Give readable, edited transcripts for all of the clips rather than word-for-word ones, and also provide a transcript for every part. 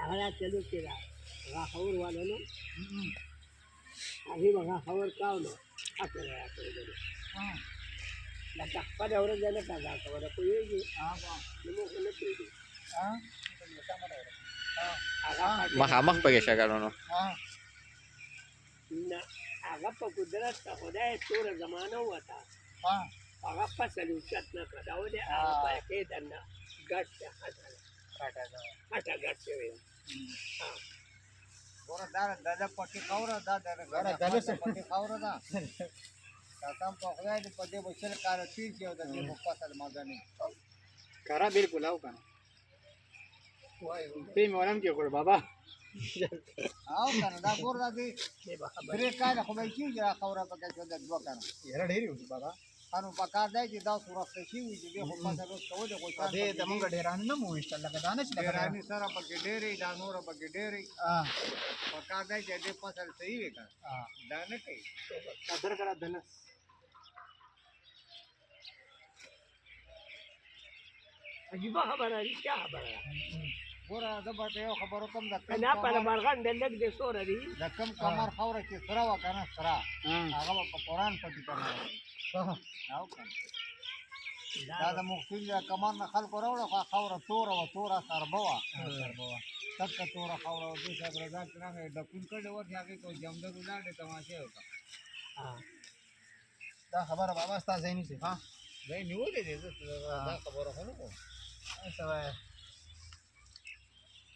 هلا چلو كده غاخور ولا له هي غاخور كاونو حتى لا يقول لا تحفظ ولا جل كذا ولا كويجي نمو كله كويجي مخامخ پکې شګانو نه هغه په قدرت ته خدای ټول زمانه وتا هغه فصل وشت نه کړه او دې هغه پکې دنه ګټ هټه ګټ شوی ګوره دا د پټي خوره دا د پټي خوره دا تاسو په خدای دې په دې بشل کار تیر کې او د دې په فصل مګنی کرا بالکل او کنه په مولم کې ګور بابا او کنه دا ګور دا دې درې کال خو به کیږي دا خوره په کې د دوه کنه یاره ډېری وي بابا انو پکار دی چې دا صورت شي وي چې دې په فصل اوس کوله غوښتل دې د مونږ ډیران نه مو انشاء الله کدانه چې ډیرانی سره پکې ډېری دا نور پکې ډېری پکار دی چې دې فصل صحیح وي کنه دا نه کوي قدر کرا دنه عجیب خبره دي کیا خبره ګوره زه به یو خبرو کوم د نه په مرغان د لګ د سور دي د کم کمر خوره چې سره و کنه سره هغه په قرآن پټي کنه او کنه دا د مختل کمر نه خلکو راوړه خو خوره توره و توره سربه وه تک توره خوره و دې صاحب رضا چې راغی ډکون کړی و چې هغې کو جمدر ولاړې تماشې وکړه دا خبره بابا ستا ځای نیسي ها ځای نیولې دی زه دا خبره خو نه کوم څه وایه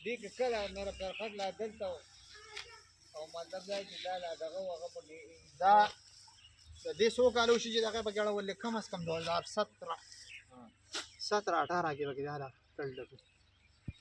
دې کې کله نره کرکټ لا دلته او مطلب دا چې دا لا دغه هغه پکې دا د دې څو کالو شي چې دغه په ګړه ولې کم از کم 2017 17 18 کې وکړه دا کړل